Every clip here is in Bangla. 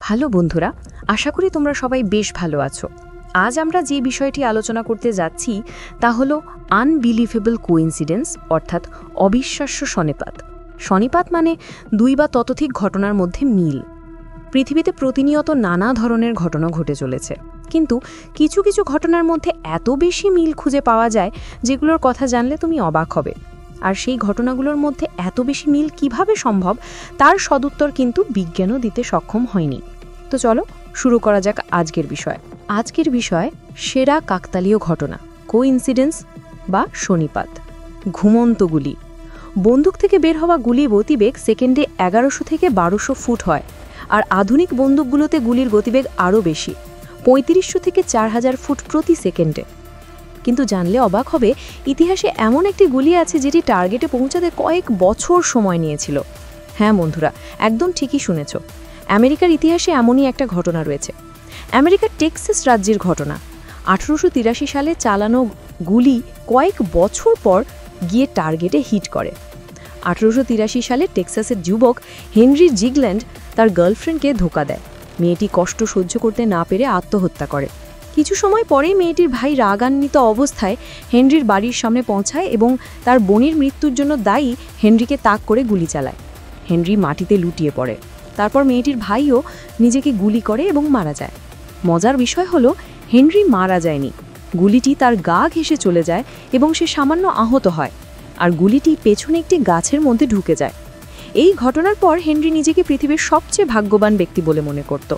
হ্যালো বন্ধুরা, আশা করি তোমরা সবাই বেশ ভালো আছো। আজ আমরা যে বিষয়টি আলোচনা করতে যাচ্ছি তা হলো আনবিলিভেবল কোইন্সিডেন্স, অর্থাৎ অবিশ্বাস্য শনিপাত। শনিপাত মানে দুই বা ততোধিক ঘটনার মধ্যে মিল। পৃথিবীতে প্রতিনিয়ত নানা ধরনের ঘটনা ঘটে চলেছে, কিন্তু কিছু কিছু ঘটনার মধ্যে এত বেশি মিল খুঁজে পাওয়া যায় যেগুলোর কথা জানলে তুমি অবাক হবে। আর সেই ঘটনাগুলোর মধ্যে এত বেশি মিল কিভাবে সম্ভব তার সদুত্তর কিন্তু বিজ্ঞানও দিতে সক্ষম হয়নি। তো চলো শুরু করা যাক আজকের বিষয়। আজকের বিষয় সেরা কাকতালীয় ঘটনা, কোইন্সিডেন্স বা শনিপাত। ঘুমন্ত গুলি। বন্দুক থেকে বের হওয়া গুলির গতিবেগ সেকেন্ডে 1100 থেকে 1200 ফুট হয়, আর আধুনিক বন্দুকগুলোতে গুলির গতিবেগ আরও বেশি, 3500 থেকে 4000 ফুট প্রতি সেকেন্ডে। কিন্তু জানলে অবাক হবে, ইতিহাসে এমন একটি গুলি আছে যেটি টার্গেটে পৌঁছাতে কয়েক বছর সময় নিয়েছিল। হ্যাঁ বন্ধুরা, একদম ঠিকই শুনেছ, আমেরিকার ইতিহাসে এমনই একটা ঘটনা রয়েছে। আমেরিকার টেক্সাস রাজ্যের ঘটনা। 1883 সালে চালানো গুলি কয়েক বছর পর গিয়ে টার্গেটে হিট করে। 1883 সালে টেক্সাসের যুবক হেনরি জিগল্যান্ড তার গার্লফ্রেন্ডকে ধোঁকা দেয়। মেয়েটি কষ্ট সহ্য করতে না পেরে আত্মহত্যা করে। কিছু সময় পরেই মেয়েটির ভাই রাগান্বিত অবস্থায় হেনরির বাড়ির সামনে পৌঁছায় এবং তার বোনের মৃত্যুর জন্য দায়ী হেনরিকে তাক করে গুলি চালায়। হেনরি মাটিতে লুটিয়ে পড়ে। তারপর মেয়েটির ভাইও নিজেকে গুলি করে এবং মারা যায়। মজার বিষয় হলো, হেনরি মারা যায়নি, গুলিটি তার গা ঘেঁষে চলে যায় এবং সে সামান্য আহত হয়, আর গুলিটি পেছনে একটি গাছের মধ্যে ঢুকে যায়। এই ঘটনার পর হেনরি নিজেকে পৃথিবীর সবচেয়ে ভাগ্যবান ব্যক্তি বলে মনে করত।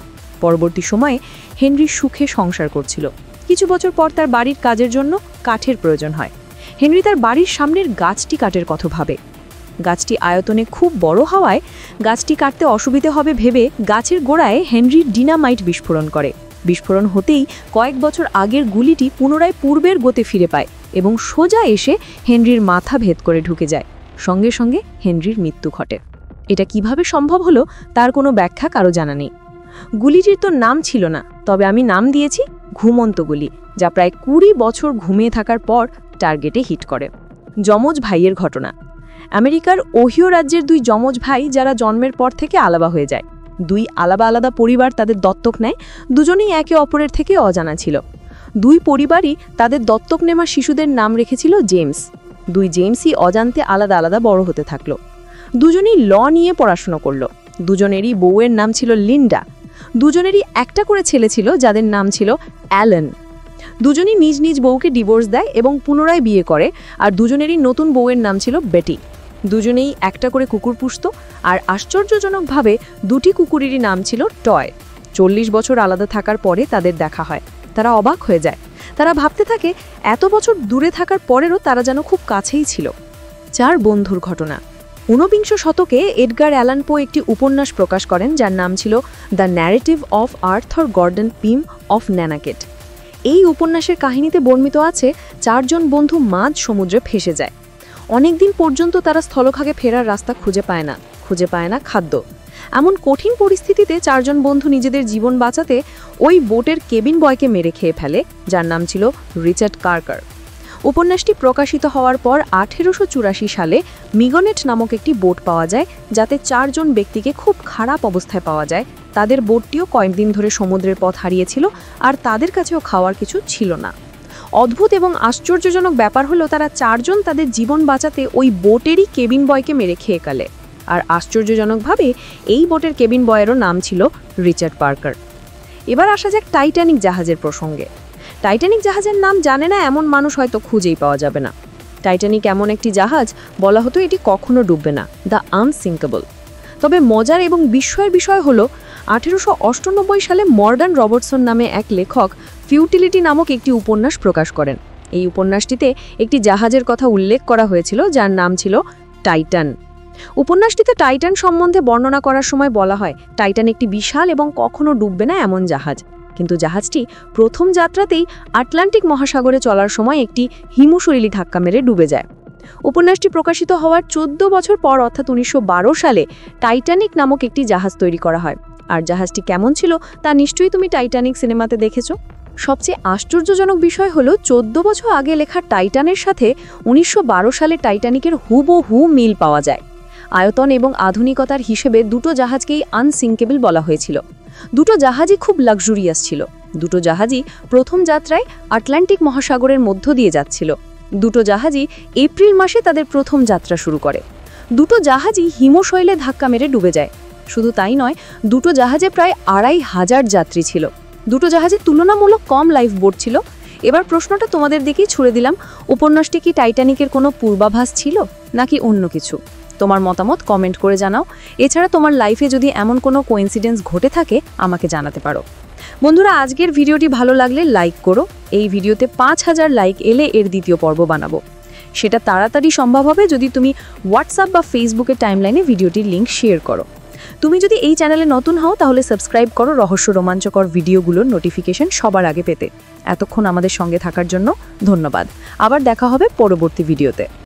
পরবর্তী সময়ে হেনরি সুখে সংসার করছিল। কিছু বছর পর তার বাড়ির কাজের জন্য কাঠের প্রয়োজন হয়। হেনরি তার বাড়ির সামনের গাছটি কাটার কথা ভাবে। গাছটি আয়তনে খুব বড় হওয়ায় গাছটি কাটতে অসুবিধে হবে ভেবে গাছের গোড়ায় হেনরি ডিনামাইট বিস্ফোরণ করে। বিস্ফোরণ হতেই কয়েক বছর আগের গুলিটি পুনরায় পূর্বের গতি ফিরে পায় এবং সোজা এসে হেনরির মাথা ভেদ করে ঢুকে যায়। সঙ্গে সঙ্গে হেনরির মৃত্যু ঘটে। এটা কিভাবে সম্ভব হলো তার কোনো ব্যাখ্যা কারো জানা নেই। গুলিটির তো নাম ছিল না, তবে আমি নাম দিয়েছি ঘুমন্ত গুলি, যা প্রায় 20 বছর ঘুমিয়ে থাকার পর টার্গেটে হিট করে। যমজ ভাইয়ের ঘটনা। আমেরিকার ওহিও রাজ্যের দুই যমজ ভাই যারা জন্মের পর থেকে আলাদা হয়ে যায়। দুই আলাদা আলাদা পরিবার তাদের দত্তক নেয়। দুজনেই একে অপরের থেকে অজানা ছিল। দুই পরিবারই তাদের দত্তক নেওয়া শিশুদের নাম রেখেছিল জেমস। দুই জেমসই অজান্তে আলাদা আলাদা বড় হতে থাকলো। দুজনেই ল নিয়ে পড়াশোনা করলো। দুজনেরই বউয়ের নাম ছিল লিন্ডা। দুজনেরই একটা করে ছেলে ছিল যাদের নাম ছিল অ্যালেন। দুজনই নিজ নিজ বউকে ডিভোর্স দেয় এবং পুনরায় বিয়ে করে, আর দুজনেরই নতুন বউয়ের নাম ছিল বেটি। দুজনেই একটা করে কুকুর পুষত, আর আশ্চর্যজনকভাবে দুটি কুকুরেরই নাম ছিল টয়। 40 বছর আলাদা থাকার পরে তাদের দেখা হয়। তারা অবাক হয়ে যায়। তারা ভাবতে থাকে এত বছর দূরে থাকার পরেরও তারা যেন খুব কাছেই ছিল। 4 বন্ধুর ঘটনা। 19 শতকে এডগার অ্যালান পো একটি উপন্যাস প্রকাশ করেন যার নাম ছিল the narrative of Arthur Gordon Pym of Nantucket. এই উপন্যাসের কাহিনীতে বর্ণিত আছে 4 জন বন্ধু মাঝ সমুদ্রে ফেসে যায়। অনেকদিন পর্যন্ত তারা স্থলভাগে ফেরার রাস্তা খুঁজে পায় না খাদ্য। এমন কঠিন পরিস্থিতিতে 4 জন বন্ধু নিজেদের জীবন বাঁচাতে ওই বোটের কেবিন বয়কে মেরে খেয়ে ফেলে, যার নাম ছিল রিচার্ড কার্কার। উপন্যাসটি প্রকাশিত হওয়ার পর 1884 সালে মিগনেট নামক একটি বোট পাওয়া যায়, যাতে 4 জন ব্যক্তিকে খুব খারাপ অবস্থায় পাওয়া যায়। তাদের বোটটিও কয়েকদিন ধরে সমুদ্রের পথ হারিয়েছিল, আর তাদের কাছেও খাওয়ার কিছু ছিল না। অদ্ভুত এবং আশ্চর্যজনক ব্যাপার হলো, তারা 4 জন তাদের জীবন বাঁচাতে ওই বোটেরই কেবিন বয়কে মেরে খেয়ে গেলে। আর আশ্চর্যজনকভাবে এই বোটের কেবিন বয়েরও নাম ছিল রিচার্ড পার্কার। এবার আসা যাক টাইটানিক জাহাজের প্রসঙ্গে। টাইটানিক জাহাজের নাম জানে না এমন মানুষ হয়তো খুঁজেই পাওয়া যাবে না। টাইটানিক এমন একটি জাহাজ, বলা হতো এটি কখনো ডুববে না, দ্য আনসিঙ্কেবল। তবে মজার এবং বিস্ময়ের বিষয় হলো, 1898 সালে মর্গান রবার্টসন নামে এক লেখক ফিউটিলিটি নামক একটি উপন্যাস প্রকাশ করেন। এই উপন্যাসটিতে একটি জাহাজের কথা উল্লেখ করা হয়েছিল যার নাম ছিল টাইটান। উপন্যাসটিতে টাইটান সম্বন্ধে বর্ণনা করার সময় বলা হয় টাইটান একটি বিশাল এবং কখনো ডুববে না এমন জাহাজ। কিন্তু জাহাজটি প্রথম যাত্রাতেই আটলান্টিক মহাসাগরে চলার সময় একটি হিমশৈলী ধাক্কা মেরে ডুবে যায়। উপন্যাসটি প্রকাশিত হওয়ার 14 বছর পর অর্থাৎ 1912 সালে টাইটানিক নামক একটি জাহাজ তৈরি করা হয়। আর জাহাজটি কেমন ছিল তা নিশ্চয়ই তুমি টাইটানিক সিনেমাতে দেখেছো। সবচেয়ে আশ্চর্যজনক বিষয় হলো 14 বছর আগে লেখা টাইটানের সাথে 1912 সালে টাইটানিকের হুবহু মিল পাওয়া যায়। আয়তন এবং আধুনিকতার হিসেবে দুটো জাহাজকেই আনসিঙ্কেবল বলা হয়েছিল। দুটো জাহাজই খুব লাক্সুরিয়াস ছিল। দুটো জাহাজই প্রথম যাত্রায় আটলান্টিক মহাসাগরের মধ্য দিয়ে যাচ্ছিল। দুটো জাহাজই এপ্রিল মাসে তাদের প্রথম যাত্রা শুরু করে। দুটো জাহাজই হিমশৈলে ধাক্কা মেরে ডুবে যায়। শুধু তাই নয়, দুটো জাহাজে প্রায় ২৫০০ যাত্রী ছিল। দুটো জাহাজে তুলনামূলক কম লাইফ বোট ছিল। এবার প্রশ্নটা তোমাদের দিকেই ছুড়ে দিলাম, উপন্যাসটি কি টাইটানিকের কোনো পূর্বাভাস ছিল নাকি অন্য কিছু? তোমার মতামত কমেন্ট করে জানাও। এছাড়া তোমার লাইফে যদি এমন কোনো কোইন্সিডেন্স ঘটে থাকে আমাকে জানাতে পারো। বন্ধুরা, আজকের ভিডিওটি ভালো লাগলে লাইক করো। এই ভিডিওতে ৫০০০ লাইক এলে এর দ্বিতীয় পর্ব বানাবো। সেটা তাড়াতাড়ি সম্ভব হবে যদি তুমি হোয়াটসঅ্যাপ বা ফেসবুকের টাইমলাইনে ভিডিওটির লিঙ্ক শেয়ার করো। তুমি যদি এই চ্যানেলে নতুন হও তাহলে সাবস্ক্রাইব করো রহস্য রোমাঞ্চকর ভিডিওগুলোর নোটিফিকেশন সবার আগে পেতে। এতক্ষণ আমাদের সঙ্গে থাকার জন্য ধন্যবাদ। আবার দেখা হবে পরবর্তী ভিডিওতে।